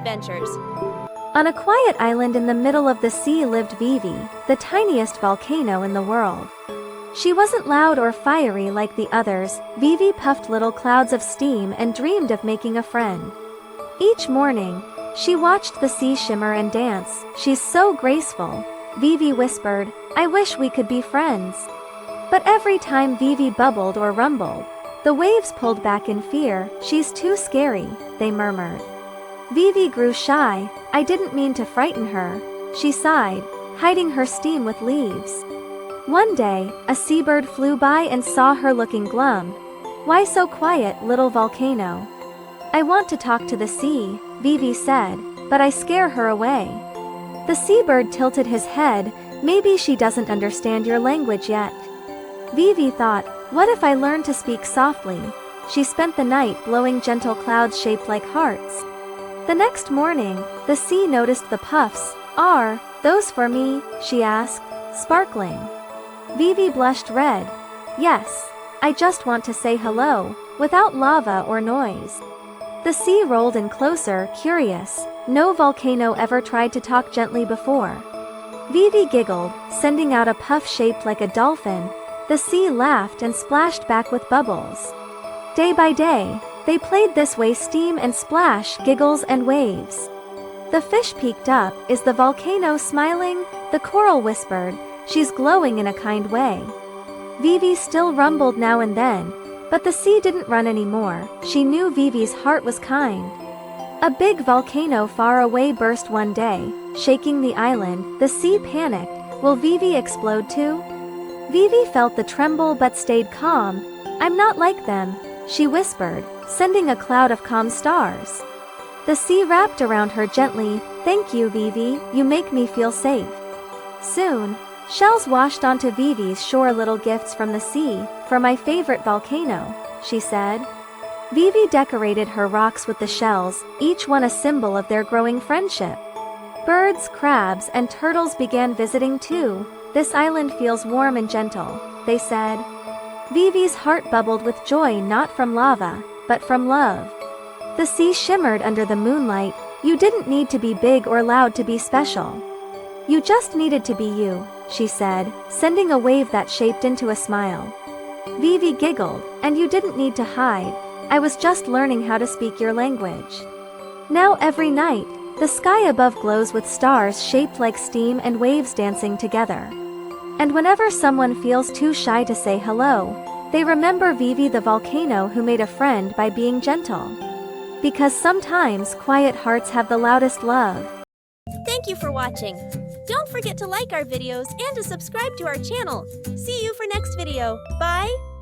adventures. On a quiet island in the middle of the sea lived Vivi, the tiniest volcano in the world. She wasn't loud or fiery like the others. Vivi puffed little clouds of steam and dreamed of making a friend. Each morning, she watched the sea shimmer and dance. "She's so graceful," Vivi whispered. "I wish we could be friends." But every time Vivi bubbled or rumbled, the waves pulled back in fear. "She's too scary," they murmured. Vivi grew shy. "I didn't mean to frighten her," she sighed, hiding her steam with leaves. One day, a seabird flew by and saw her looking glum. "Why so quiet, little volcano?" "I want to talk to the sea," Vivi said, "but I scare her away." The seabird tilted his head. "Maybe she doesn't understand your language yet." Vivi thought, "What if I learn to speak softly?" She spent the night blowing gentle clouds shaped like hearts. The next morning, the sea noticed the puffs. "Are those for me?" she asked, sparkling. Vivi blushed red. "Yes, I just want to say hello, without lava or noise." The sea rolled in closer, curious. No volcano ever tried to talk gently before. Vivi giggled, sending out a puff shaped like a dolphin. The sea laughed and splashed back with bubbles. Day by day, they played this way: steam and splash, giggles and waves. The fish peeked up. "Is the volcano smiling?" the coral whispered. "She's glowing in a kind way." Vivi still rumbled now and then, but the sea didn't run anymore. She knew Vivi's heart was kind. A big volcano far away burst one day, shaking the island. The sea panicked. Will Vivi explode too? Vivi felt the tremble but stayed calm. "I'm not like them," she whispered, sending a cloud of calm stars. The sea wrapped around her gently. "Thank you, Vivi, you make me feel safe." Soon, shells washed onto Vivi's shore. "Little gifts from the sea, for my favorite volcano," she said. Vivi decorated her rocks with the shells, each one a symbol of their growing friendship. Birds, crabs, and turtles began visiting too. "This island feels warm and gentle," they said. Vivi's heart bubbled with joy, not from lava, but from love. The sea shimmered under the moonlight. "You didn't need to be big or loud to be special. You just needed to be you," she said, sending a wave that shaped into a smile. Vivi giggled. "And you didn't need to hide. I was just learning how to speak your language." Now every night, the sky above glows with stars shaped like steam and waves dancing together. And whenever someone feels too shy to say hello, they remember Vivi the volcano who made a friend by being gentle. Because sometimes quiet hearts have the loudest love. Thank you for watching. Don't forget to like our videos and to subscribe to our channel. See you for next video. Bye!